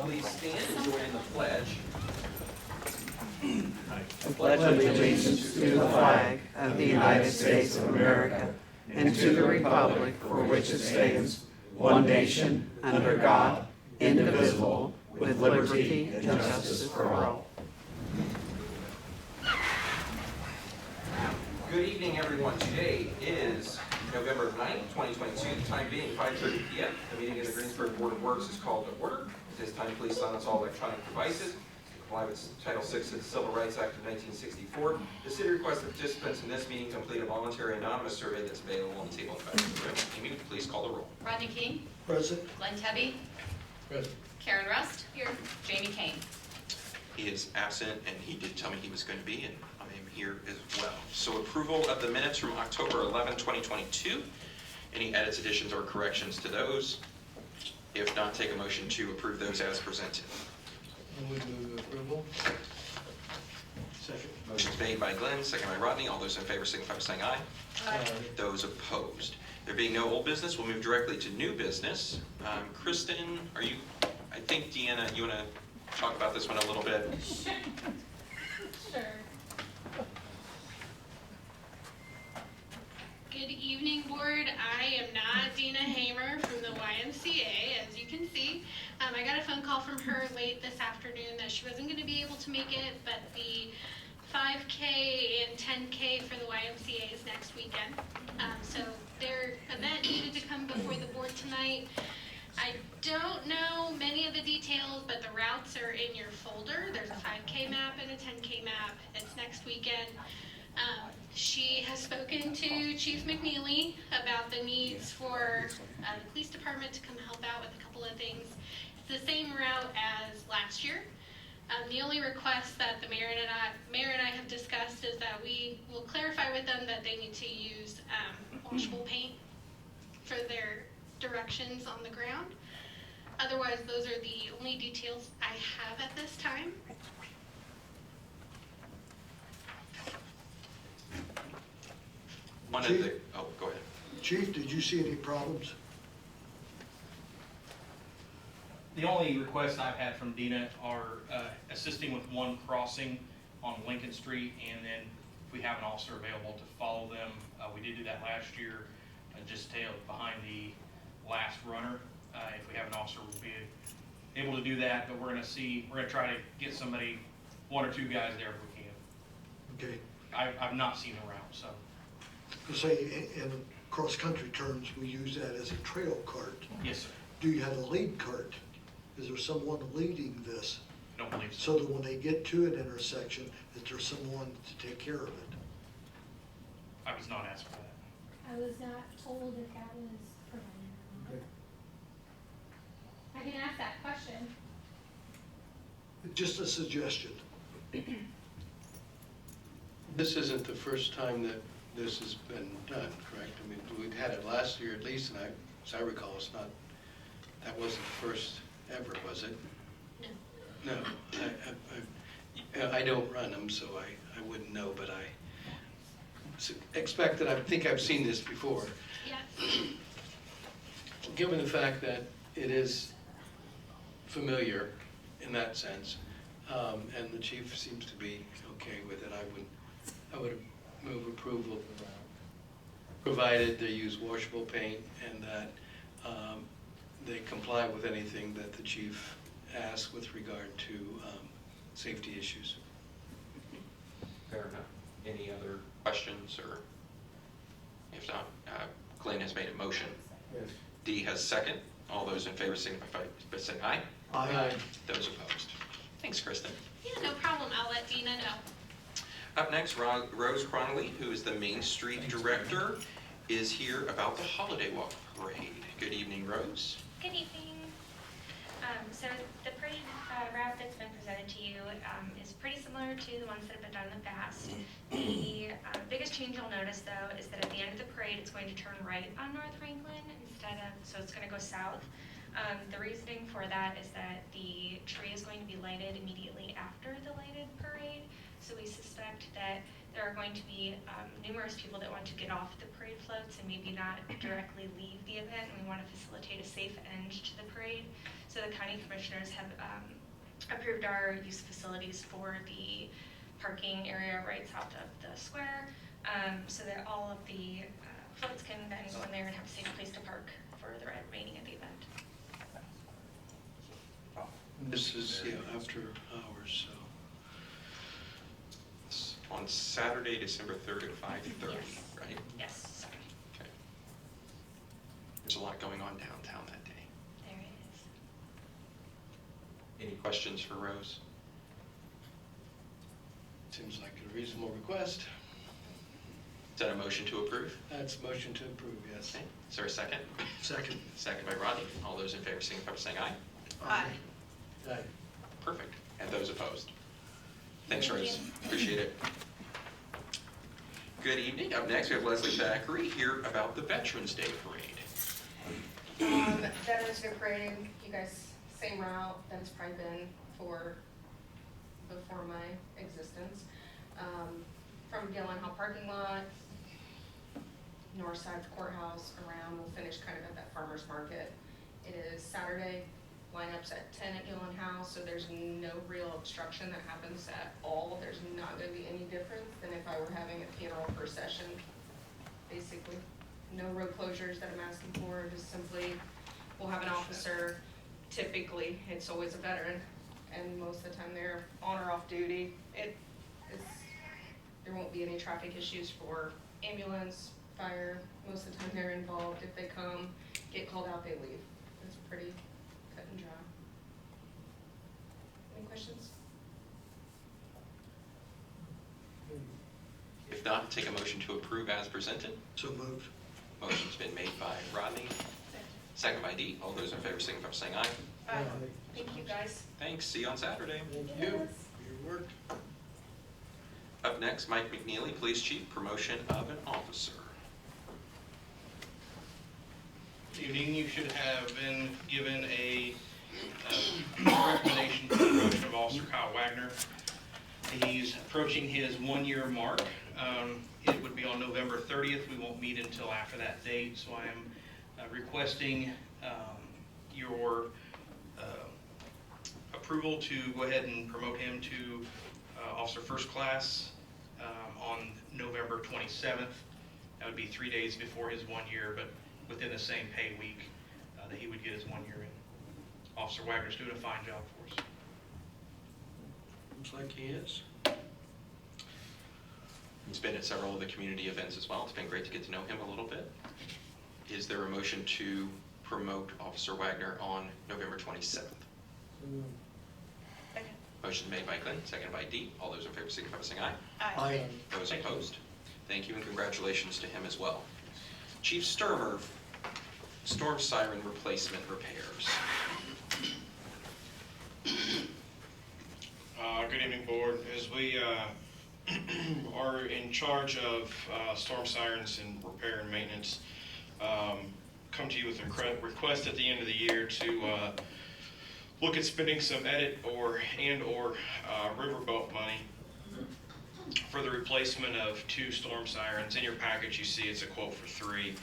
please stand and join in the pledge. I pledge allegiance to the flag of the United States of America and to the republic for which it stands, one nation, under God, indivisible, with liberty and justice for all. Good evening, everyone. Today is November 9th, 2022. The time being 5:30 p.m. The meeting of the Greensburg Board of Works is called to order. At this time, please silence all electronic devices. Comply with Title VI of the Civil Rights Act of 1964. The city requests that participants in this meeting complete a voluntary anonymous survey that's available on the table in the back of the room. Amy, please call the roll. Rodney King. Present. Glenn Tebby. Present. Karen Rust. Here. Jamie Kane. He is absent, and he did tell me he was going to be, and I am here as well. So approval of the minutes from October 11, 2022. Any edits, additions, or corrections to those? If not, take a motion to approve those as presented. I would move approval. Second. Motion's made by Glenn, second by Rodney. All those in favor signify by saying aye. Aye. Those opposed. There being no old business, we'll move directly to new business. Kristen, I think Deanna, you want to talk about this one a little bit? Sure. Good evening, board. I am not Dina Hamer from the YMCA, as you can see. I got a phone call from her late this afternoon that she wasn't going to be able to make it, but the 5K and 10K for the YMCA is next weekend. So their event needed to come before the board tonight. I don't know many of the details, but the routes are in your folder. There's a 5K map and a 10K map. It's next weekend. She has spoken to Chief McNeely about the needs for the police department to come help out with a couple of things. It's the same route as last year. The only request that the mayor and I have discussed is that we will clarify with them that they need to use washable paint for their directions on the ground. Otherwise, those are the only details I have at this time. Go ahead. Chief, did you see any problems? The only requests I've had from Dina are assisting with one crossing on Lincoln Street, and then if we have an officer available to follow them. We did do that last year, just tailed behind the last runner. If we have an officer, we'll be able to do that, but we're going to try to get somebody, one or two guys there if we can. Okay. I've not seen the route, so. To say in cross-country terms, we use that as a trail cart. Yes, sir. Do you have a lead cart? Is there someone leading this? I don't believe so. So that when they get to an intersection, that there's someone to take care of it? I was not asked for that. I was not told if that was provided. I can ask that question. Just a suggestion. This isn't the first time that this has been done, correct? I mean, we'd had it last year at least, and as I recall, that wasn't the first ever, was it? No. No. I don't run them, so I wouldn't know, but I expect that I think I've seen this before. Yes. Given the fact that it is familiar in that sense, and the chief seems to be okay with it, I would move approval, provided they use washable paint and that they comply with anything that the chief asks with regard to safety issues. Fair enough. Any other questions, or if not, Glenn has made a motion. Yes. Dee has second. All those in favor signify by saying aye. Aye. Those opposed. Thanks, Kristen. Yeah, no problem. I'll let Dina know. Up next, Rose Cronley, who is the Main Street Director, is here about the Holiday Walk Parade. Good evening, Rose. Good evening. So the parade route that's been presented to you is pretty similar to the ones that have been done in the past. The biggest change you'll notice, though, is that at the end of the parade, it's going to turn right on North Franklin so it's going to go south. The reasoning for that is that the tree is going to be lighted immediately after the lighted parade, so we suspect that there are going to be numerous people that want to get off the parade floats and maybe not directly leave the event. We want to facilitate a safe end to the parade. So the county commissioners have approved our use facilities for the parking area right south of the square, so that all of the floats can then go in there and have a safe place to park for the remaining of the event. This is, yeah, after hours, so. It's on Saturday, December 3rd at 5:30, Yes. right? Yes, sorry. Okay. There's a lot going on downtown that day. There it is. Any questions for Rose? Seems like a reasonable request. Is that a motion to approve? That's motion to approve, yes. Okay. Is there a second? Second. Second by Rodney. All those in favor signify by saying aye. Aye. Aye. Perfect. And those opposed? Thanks, Thank Rose. you. Appreciate it. Good evening. Up next, we have Leslie Thackeray here about the Veterans Day Parade. Veterans Day Parade, you guys, same route that it's probably been for before my existence. From Gillenhall parking lot, north side of the courthouse, around, we'll finish kind of at that farmer's market. It is Saturday, lineups at 10 at Gillenhall, so there's no real obstruction that happens at all. There's not gonna be any difference than if I were having a funeral procession, basically. No road closures that I'm asking for, just simply, we'll have an officer, typically, it's always a veteran, and most of the time they're on or off duty. There won't be any traffic issues for ambulance, fire, most of the time they're involved. If they come, get called out, they leave. It's pretty cut and dry. Any questions? If not, take a motion to approve as presented. So moved. Motion's been made by Rodney, second by Dee. All those in favor signify by saying aye. Thank you, guys. Thanks. See you on Saturday. Thank you for your work. Up next, Mike McNeely, Police Chief, promotion of an officer. Good evening. You should have been given a recommendation for the promotion of Officer Kyle Wagner. He's approaching his 1-year mark. It would be on November 30th. We won't meet until after that date, so I am requesting your approval to go ahead and promote him to Officer First Class on November 27th. That would be 3 days before his 1 year, but within the same pay week that he would get his 1 year in. Officer Wagner's doing a fine job for us. Looks like he is. He's been at several of the community events as well. It's been great to get to know him a little bit. Is there a motion to promote Officer Wagner on November 27th? Second. Motion made by Glenn, seconded by Dee. All those in favor signify by saying aye. Aye. Those opposed? Thank you and congratulations to him as well. Chief Sturmer, storm siren replacement repairs. Good evening, Board. As we are in charge of storm sirens and repair and maintenance, come to you with a request at the end of the year to look at spending some edit or riverboat money for the replacement of 2 storm sirens. In your package, you see it's a quote for 3.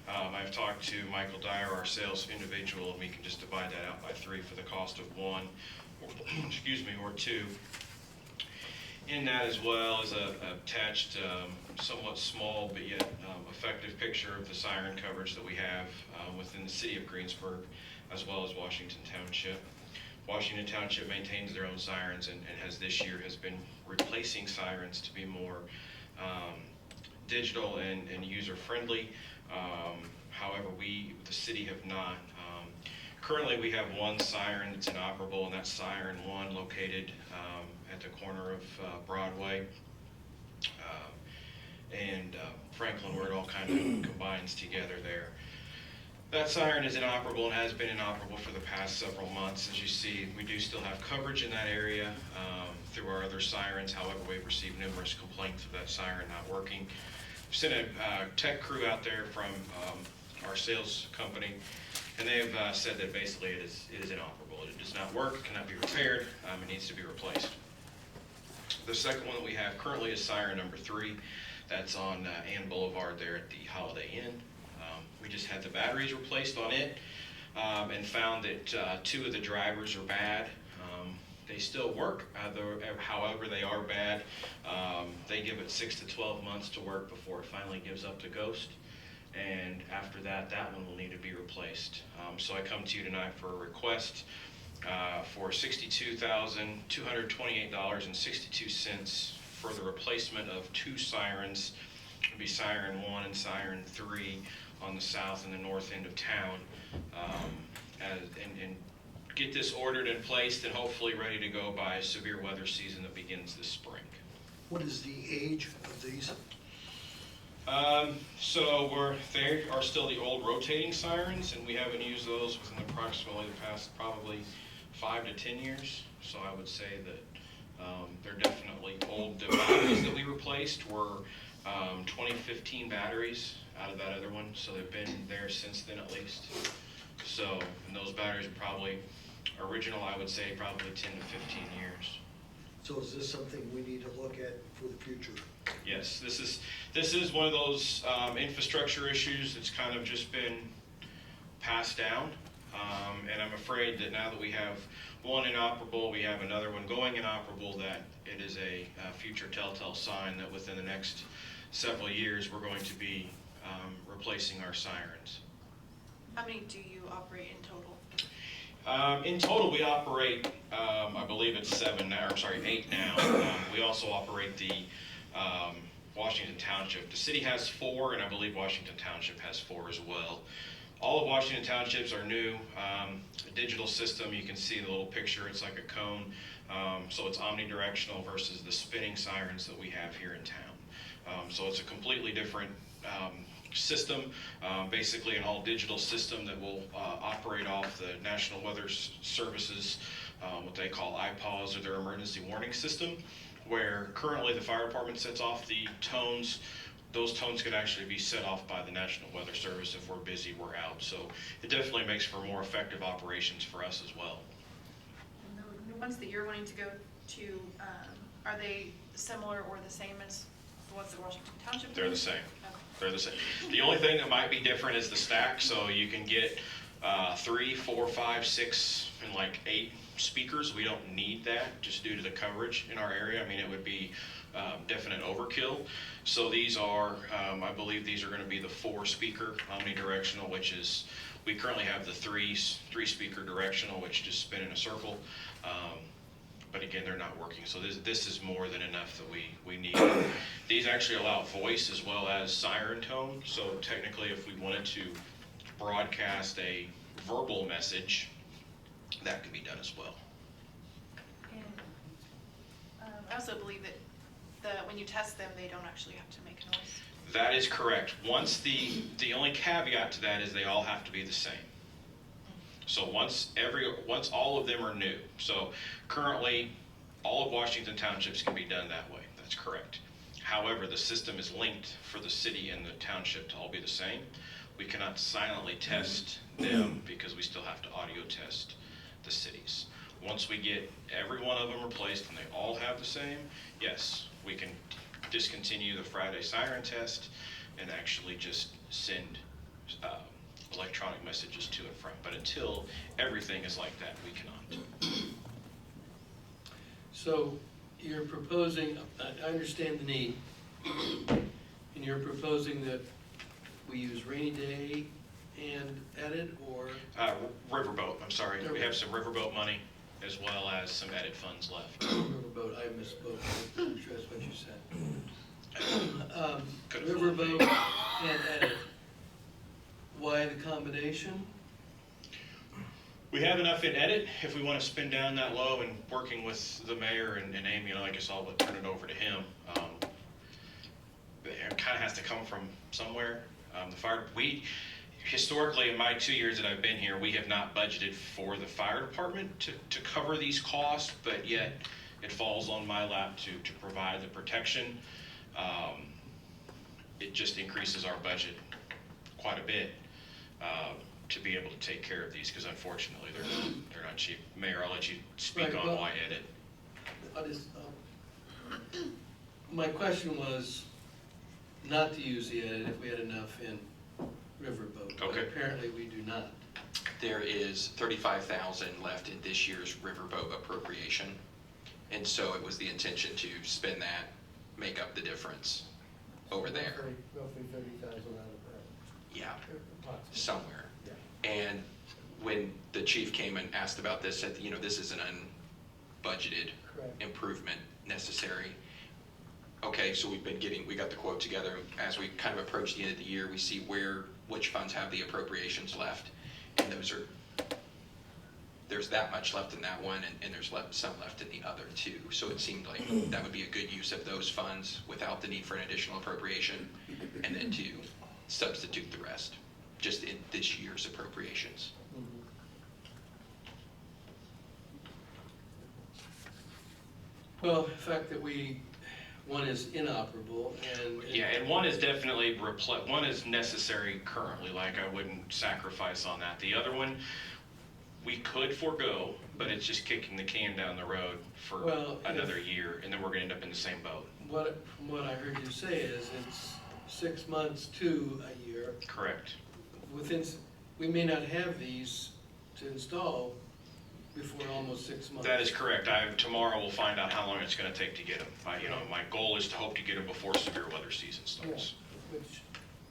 I've talked to Michael Dyer, our sales individual, and we can just divide that out by 3 for the cost of 1, or, or 2. In that as well is a attached, somewhat small but yet effective picture of the siren coverage that we have within the city of Greensburg, as well as Washington Township. Washington Township maintains their own sirens and has this year been replacing sirens to be more digital and user-friendly. However, the city have not. Currently, we have 1 siren that's inoperable, and that's Siren 1 located at the corner of Broadway and Franklin, where it all kind of combines together there. That siren is inoperable and has been inoperable for the past several months. As you see, we do still have coverage in that area through our other sirens. However, we've received numerous complaints of that siren not working. We've sent a tech crew out there from our sales company, and they have said that basically it is inoperable. It does not work, it cannot be repaired, it needs to be replaced. The second one that we have currently is siren number 3. That's on Ann Boulevard there at the Holiday Inn. We just had the batteries replaced on it and found that 2 of the drivers are bad. They still work, however they are bad. They give it 6 to 12 months to work before it finally gives up to ghost. And after that, that one will need to be replaced. So I come to you tonight for a request for $62,228.62 for the replacement of 2 sirens. It would be siren 1 and siren 3 on the south and the north end of town. And get this ordered and placed and hopefully ready to go by a severe weather season that begins this spring. What is the age of these? So they are still the old rotating sirens, and we haven't used those within approximately the past probably 5 to 10 years. So I would say that they're definitely old. The batteries that we replaced were 2015 batteries out of that other one, so they've been there since then at least. So, and those batteries are probably original, I would say probably 10 to 15 years. So is this something we need to look at for the future? Yes, this is one of those infrastructure issues that's kind of just been passed down. And I'm afraid that now that we have one inoperable, we have another one going inoperable, that it is a future telltale sign that within the next several years we're going to be replacing our sirens. How many do you operate in total? In total, we operate, I believe it's 8 now. We also operate the Washington Township. The city has 4, and I believe Washington Township has 4 as well. All of Washington Townships are new. A digital system, you can see the little picture, it's like a cone. So it's omnidirectional versus the spinning sirens that we have here in town. So it's a completely different system, basically an all-digital system that will operate off the National Weather Service's what they call IPAWs, or their emergency warning system, where currently the fire department sets off the tones. Those tones could actually be set off by the National Weather Service. If we're busy, we're out. So it definitely makes for more effective operations for us as well. And the ones that you're wanting to go to, are they similar or the same as the ones that Washington Township? They're the same. Okay. They're the same. The only thing that might be different is the stack. So you can get 3, 4, 5, 6, and like 8 speakers. We don't need that just due to the coverage in our area. I mean, it would be definite overkill. So these are, I believe these are going to be the 4-speaker omnidirectional, which is, we currently have the 3-speaker directional, which just spin in a circle. But again, they're not working. So this is more than enough that we need. These actually allow voice as well as siren tone. So technically, if we wanted to broadcast a verbal message, that could be done as well. And I also believe that when you test them, they don't actually have to make noise. That is correct. Once the only caveat to that is they all have to be the same. So once all of them are new. So currently, all of Washington Townships can be done that way. That's correct. However, the system is linked for the city and the township to all be the same. We cannot silently test them because we still have to audio test the cities. Once we get every one of them replaced and they all have the same, yes, we can discontinue the Friday siren test and actually just send electronic messages to and from. But until everything is like that, we cannot. So you're proposing, I understand the need, and you're proposing that we use rainy day and edit, or? Riverboat, I'm sorry. We have some riverboat money as well as some edit funds left. Riverboat, I misspoke. I'm sure that's what you said. Could've Riverboat and edit. Why the combination? We have enough in edit if we want to spin down that low, and working with the mayor and Amy, and I guess I'll turn it over to him. It kind of has to come from somewhere. Historically, in my 2 years that I've been here, we have not budgeted for the fire department to cover these costs, but yet it falls on my lap to provide the protection. It just increases our budget quite a bit to be able to take care of these, because unfortunately they're not cheap. Mayor, I'll let you speak Right, on well, why edit. I'll just My question was not to use the edit if we had enough in Riverboat. But Okay. apparently we do not. There is 35,000 left in this year's riverboat appropriation. And so it was the intention to spend that, make up the difference over there. Roughly 30,000 out of that. Yeah, Approximately. somewhere. Yeah. And when the chief came and asked about this, said, this is an unbudgeted Correct. improvement necessary. Okay, so we got the quote together. As we kind of approach the end of the year, we see which funds have the appropriations left. And there's that much left in that one, and there's some left in the other too. So it seemed like that would be a good use of those funds without the need for an additional appropriation, and then to substitute the rest, just in this year's appropriations. Well, the fact that one is inoperable and. Yeah, and one is definitely one is necessary currently, like I wouldn't sacrifice on that. The other one, we could forego, but it's just kicking the can down the road for another year, and then we're gonna end up in the same boat. From what I heard you say is it's 6 months to a year. Correct. We may not have these to install before almost 6 months. That is correct. Tomorrow we'll find out how long it's gonna take to get them. My goal is to hope to get them before severe weather season starts. Yeah, which,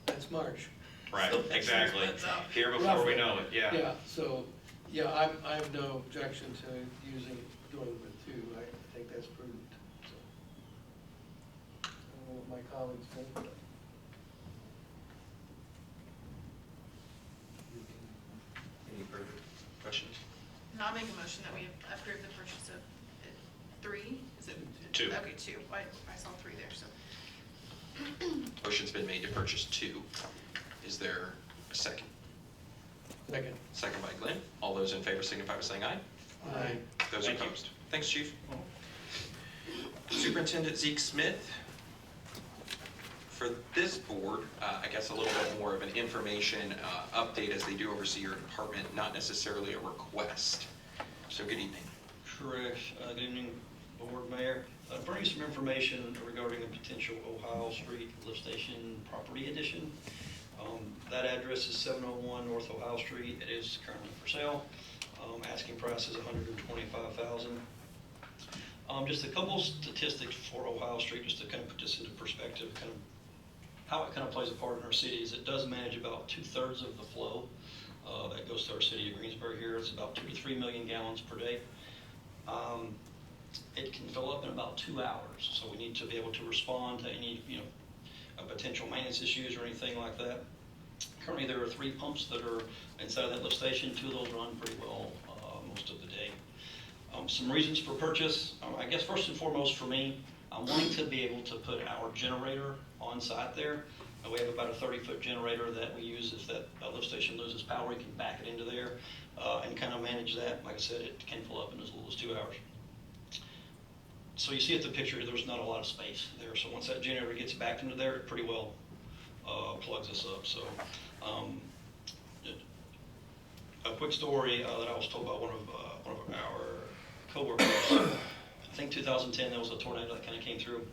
that's March. Right, So that's exactly. 6 months out. Here before we know it, yeah. Yeah, so, I have no objection to doing with two. I think that's prudent, so. I don't know what my colleagues think, but. Any further questions? And I'll make a motion that we approve the purchase of 3, is it? 2. Okay, 2, I saw 3 there, so. Motion's been made to purchase 2. Is there a second? Second. Second by Glenn. All those in favor signify by saying aye. Aye. Those Thank you. opposed? Thanks, Chief. Superintendent Zeke Smith. For this board, I guess a little bit more of an information update as they do oversee your department, not necessarily a request. So good evening. Correct. Good evening, Board Mayor. Bring some information regarding a potential Ohio Street lift station property addition. That address is 701 North Ohio Street. It is currently for sale. Asking price is $125,000. Just a couple statistics for Ohio Street, just to kind of put this into perspective, kind of how it kind of plays a part in our city is it does manage about 2/3 of the flow that goes to our city of Greensburg here. It's about 2 to 3 million gallons per day. It can fill up in about 2 hours, so we need to be able to respond to any potential maintenance issues or anything like that. Currently, there are 3 pumps that are inside of that lift station. 2 of those run pretty well most of the day. Some reasons for purchase, I guess first and foremost for me, I'm wanting to be able to put our generator on site there. We have about a 30-foot generator that we use if that lift station loses power. We can back it into there and kind of manage that. Like I said, it can fill up in as little as 2 hours. So you see at the picture, there's not a lot of space there. So once that generator gets backed into there, it pretty well plugs us up. So a quick story that I was told by one of our coworkers. I think 2010 there was a tornado that kind of came through,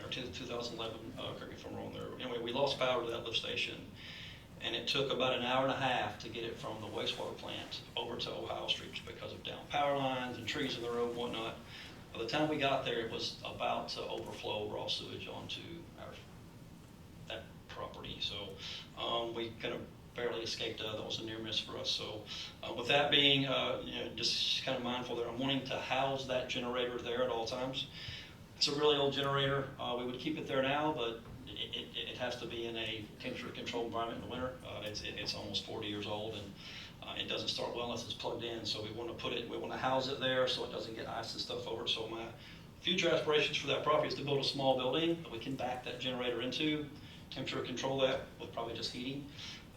or 2011. Correct me if I'm wrong there. Anyway, we lost power to that lift station, and it took about an hour and a half to get it from the wastewater plant over to Ohio Street because of down power lines and trees in the road and whatnot. By the time we got there, it was about to overflow raw sewage onto that property. So we kind of barely escaped. That was a near miss for us. So with that being, just kind of mindful there, I'm wanting to house that generator there at all times. It's a really old generator. We would keep it there now, but it has to be in a temperature-controlled environment in the winter. It's almost 40 years old, and it doesn't start well unless it's plugged in. So we want to house it there so it doesn't get ice and stuff over it. So my future aspirations for that property is to build a small building that we can back that generator into, temperature control that with probably just heating,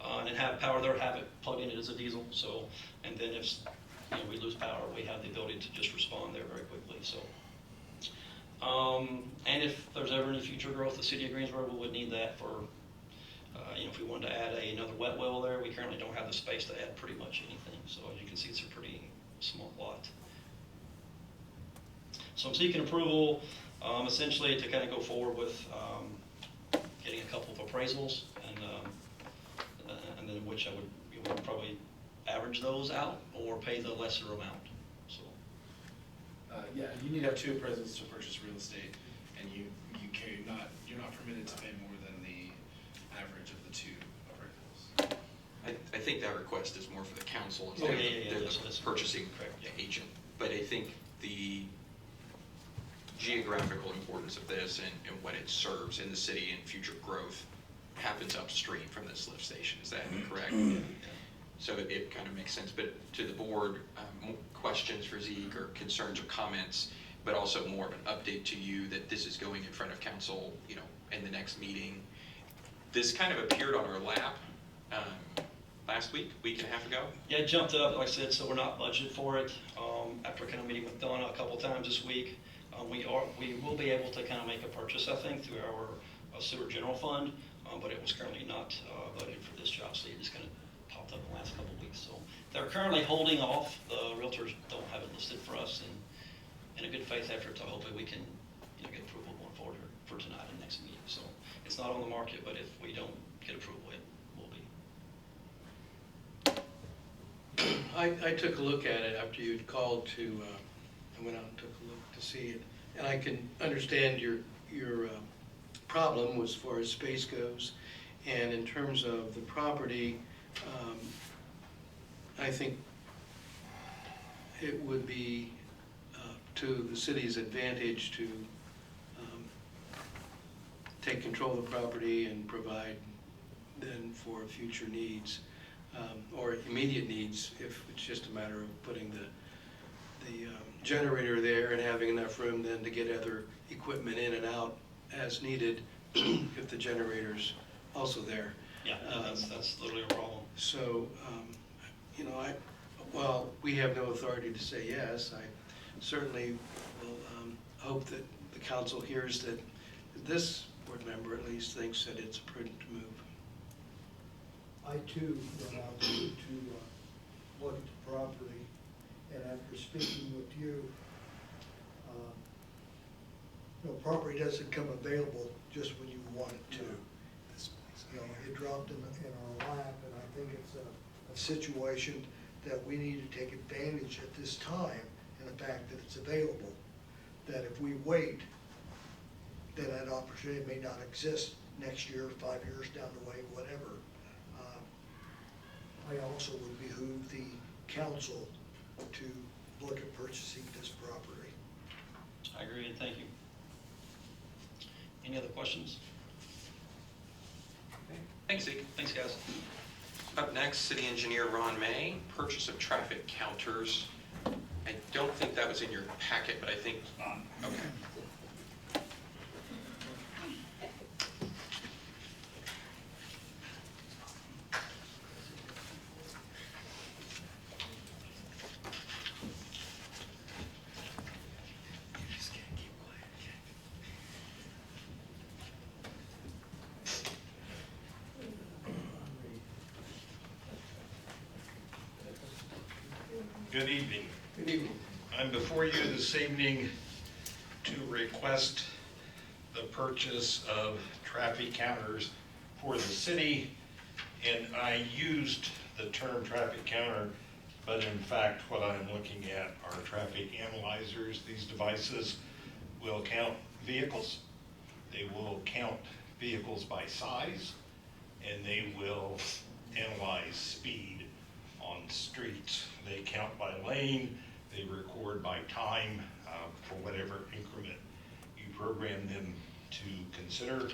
and have power there, have it plugged in as a diesel. So, and then if we lose power, we have the ability to just respond there very quickly. So. And if there's ever any future growth, the city of Greensburg would need that for, if we wanted to add another wet well there, we currently don't have the space to add pretty much anything. So as you can see, it's a pretty small lot. So I'm seeking approval Essentially to kind of go forward with getting a couple of appraisals and then which I would probably average those out or pay the lesser amount, so. Yeah, you need to have 2 appraisals to purchase real estate, and you're not permitted to pay more than the average of the 2 appraisals. I think that request is more for the council, Oh, and yeah, they're that's the purchasing agent. But I think the geographical importance of this and what it serves in the city and future growth happens upstream from this lift station. Is that correct? So it kind of makes sense. But to the board, questions for Zeke or concerns or comments, but also more of an update to you that this is going in front of council, in the next meeting. This kind of appeared on our lap last week and a half ago. Yeah, it jumped up, like I said, so we're not budgeted for it. After kind of meeting with Donna a couple times this week, we will be able to kind of make a purchase, I think, through our sewer general fund, but it was currently not budgeted for this job, so it just kind of popped up in the last couple of weeks. So they're currently holding off. The realtors don't have it listed for us, and in a good faith effort to hopefully we can get approval going forward for tonight and next meeting. So it's not on the market, but if we don't get approval, it will be. I took a look at it after you'd called I went out and took a look to see it. And I can understand your problem as far as space goes. And in terms of the property, I think it would be to the city's advantage to take control of the property and provide then for future needs, or immediate needs, if it's just a matter of putting the generator there and having enough room then to get other equipment in and out as needed if the generator's also there. Yeah, that's literally a problem. So, while we have no authority to say yes, I certainly will hope that the council hears that this board member at least thinks that it's a prudent move. I too went out to look at the property, and after speaking with you, property doesn't come available just when you want it to. It dropped in our lap, and I think it's a situation that we need to take advantage at this time, and the fact that it's available. That if we wait, then that opportunity may not exist next year, 5 years down the way, whatever. I also would behoove the council to look at purchasing this property. I agree, and thank you. Any other questions? Okay. Thanks, Zeke. Thanks, guys. Up next, City Engineer Ron May, purchase of traffic counters. I don't think that was in your packet, but I think, okay. Good evening. Good evening. I'm before you this evening to request the purchase of traffic counters for the city. And I used the term traffic counter, but in fact what I'm looking at are traffic analyzers. These devices will count vehicles. They will count vehicles by size, and they will analyze speed on streets. They count by lane, they record by time for whatever increment you program them to consider.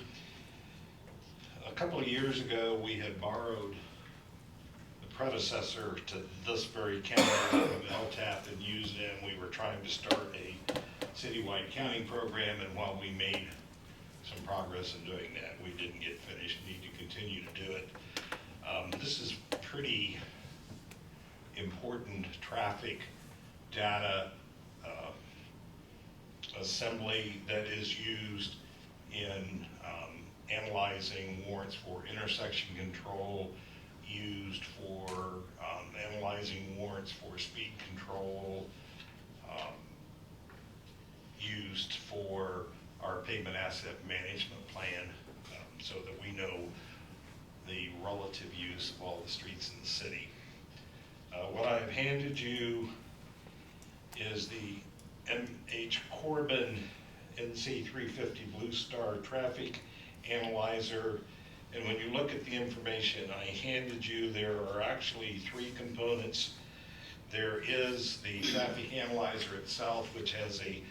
A couple of years ago, we had borrowed the predecessor to this very counter from LTAP and used them. We were trying to start a citywide counting program, and while we made some progress in doing that, we didn't get finished, need to continue to do it. This is pretty important traffic data assembly that is used in analyzing warrants for intersection control, used for analyzing warrants for speed control, used for relative use of all the streets in the city. What I've handed you is the M.H. Corbin NC350 Blue Star Traffic Analyzer. And when you look at the information I handed you, there are actually three components. There is the traffic analyzer itself, which has a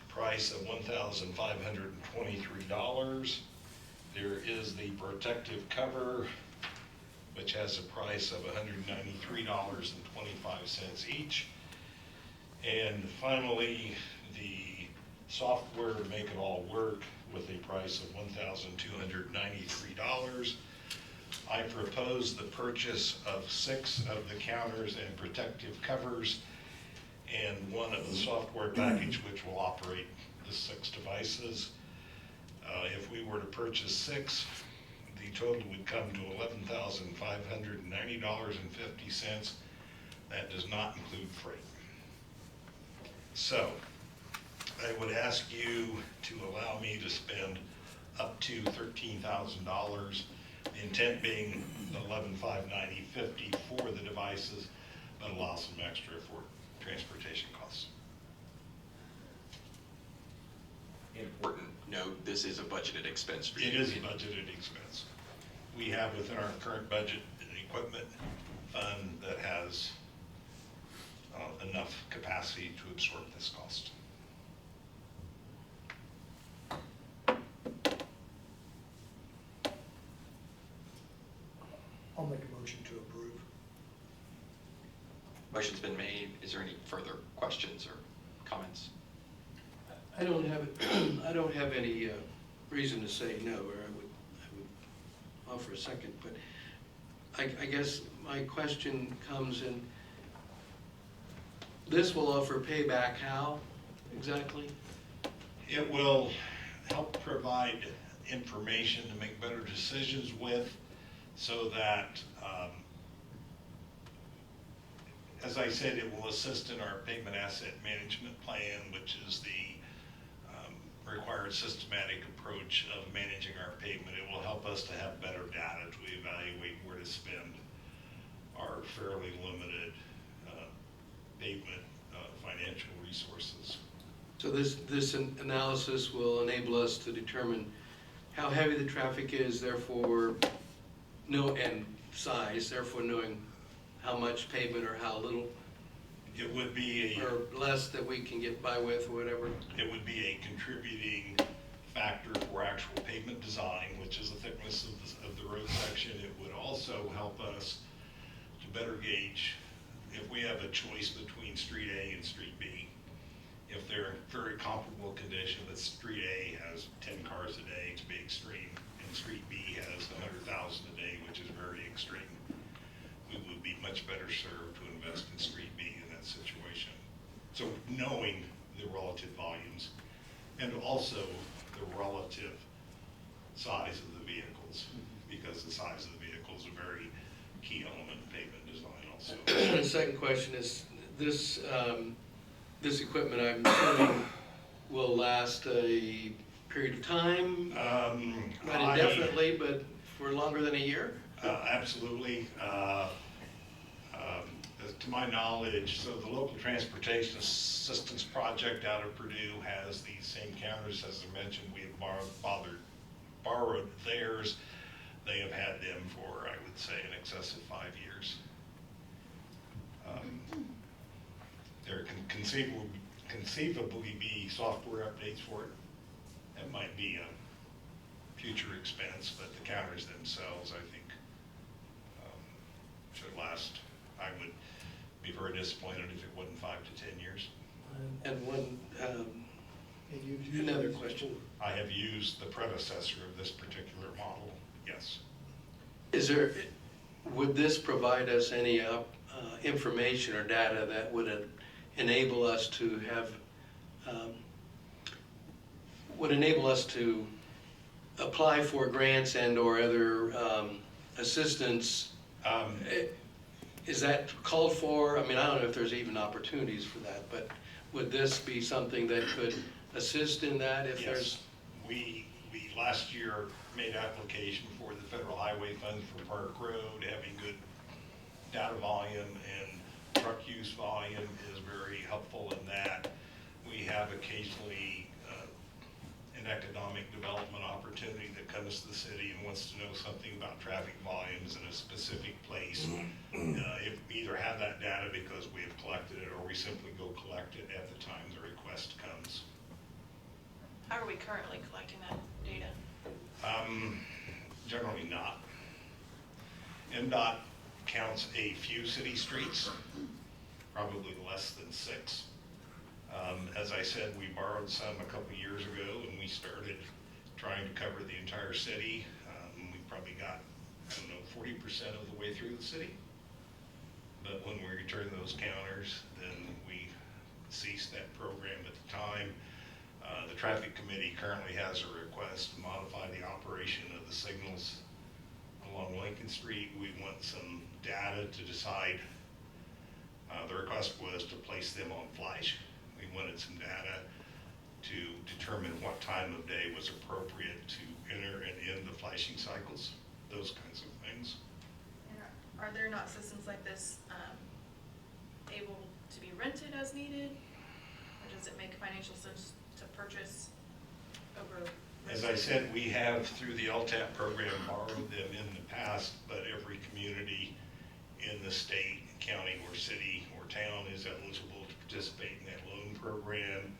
price of $1,523. There is the protective cover, which has a price of $193.25 each. And finally, the software to make it all work with a price of $1,293. I propose the purchase of 6 of the counters and protective covers and 1 of the software package which will operate the 6 devices. If we were to purchase 6, the total would come to $11,590.50. That does not include freight. So I would ask you to allow me to spend up to $13,000. The intent being the $11,590.50 for the devices, but allow some extra for transportation costs. Important note, this is a budgeted expense for you. It is a budgeted expense. We have within our current budget an equipment fund that has enough capacity to absorb this cost. I'll make a motion to approve. Motion's been made. Is there any further questions or comments? I don't have any reason to say no, or I would offer a second, but I guess my question comes in, this will offer payback how exactly? It will help provide information to make better decisions with, so that, as I said, it will assist in our pavement asset management plan, which is the required systematic approach of managing our pavement. It will help us to have better data to evaluate where to spend our fairly limited pavement financial resources. So this analysis will enable us to determine how heavy the traffic is, therefore, and size, therefore knowing how much pavement or how little, It would be or less that we can get by with, or whatever. It would be a contributing factor for actual pavement design, which is the thickness of the road section. It would also help us to better gauge if we have a choice between Street A and Street B. If they're in very comparable condition, that Street A has 10 cars a day to be extreme, and Street B has 100,000 a day, which is very extreme, we would be much better served to invest in Street B in that situation. So knowing the relative volumes and also the relative size of the vehicles, because the size of the vehicle is a very key element in pavement design also. The second question is, this equipment, I'm assuming, will last a period of time? Not indefinitely, but for longer than a year? Absolutely. To my knowledge, so the local transportation assistance project out of Purdue has these same counters. As I mentioned, we have borrowed theirs. They have had them for, I would say, in excess of 5 years. There can conceivably be software updates for it. That might be a future expense, but the counters themselves, I think, should last. I would be very disappointed if it wasn't 5 to 10 years. And another question. I have used the predecessor of this particular model, yes. Would this provide us any information or data that would enable us to have, apply for grants and or other assistance? Is that called for? I mean, I don't know if there's even opportunities for that, but would this be something that could assist in that if there's? We we last year made application for the federal highway funds for Park Road, having good data volume and truck use volume is very helpful in that. We have occasionally an economic development opportunity that comes to the city and wants to know something about traffic volumes in a specific place. If we either have that data because we have collected it, or we simply go collect it at the time the request comes. How are we currently collecting that data? Generally not. NDOT counts a few city streets, probably less than 6. As I said, we borrowed some a couple years ago, and we started trying to cover the entire city. We probably got, 40% of the way through the city. But when we returned those counters, then we ceased that program at the time. The traffic committee currently has a request to modify the operation of the signals along Lincoln Street. We want some data to decide. The request was to place them on flash. We wanted some data to determine what time of day was appropriate to enter and end the flashing cycles, those kinds of things. And are there not systems like this able to be rented as needed? Or does it make financial sense to purchase over? As I said, we have, through the LTAP program, borrowed them in the past, but every community in the state, county, or city, or town is eligible to participate in that loan program.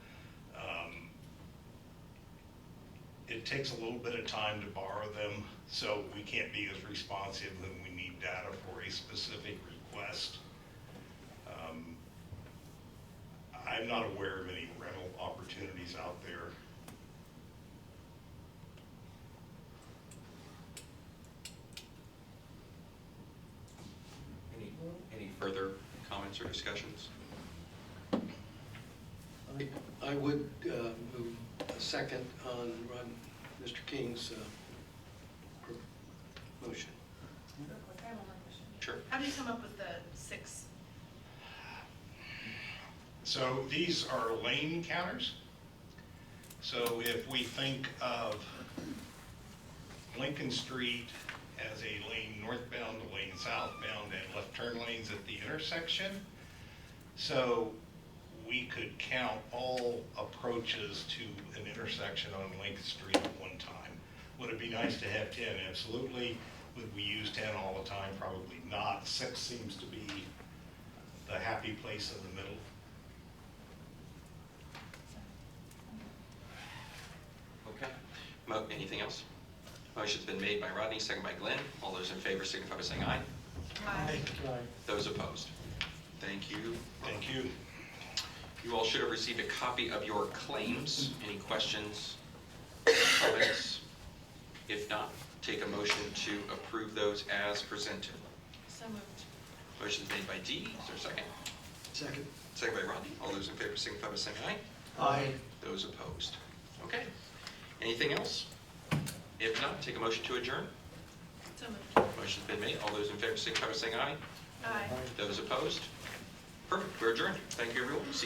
It takes a little bit of time to borrow them, so we can't be as responsive when we need data for a specific request. I'm not aware of any rental opportunities out there. Any further comments or discussions? I would move a second on Mr. King's motion. I have one more question. Sure. How do you come up with the 6? So these are lane counters. So if we think of Lincoln Street as a lane northbound, a lane southbound, and left turn lanes at the intersection, so we could count all approaches to an intersection on Lincoln Street at one time. Would it be nice to have 10? Absolutely. Would we use 10 all the time? Probably not. 6 seems to be the happy place in the middle. Okay. Anything else? Motion's been made by Rodney, second by Glenn. All those in favor signify by saying aye. Aye. Those opposed? Thank you. Thank you. You all should have received a copy of your claims. Any questions, comments? If not, take a motion to approve those as presented. So moved. Motion's made by Dee. Is there a second? Second. Second by Rodney. All those in favor signify by saying aye. Aye. Those opposed? Okay. Anything else? If not, take a motion to adjourn. So moved. Motion's been made. All those in favor signify by saying aye. Aye. Those opposed? Perfect. We're adjourned. Thank you, everyone. See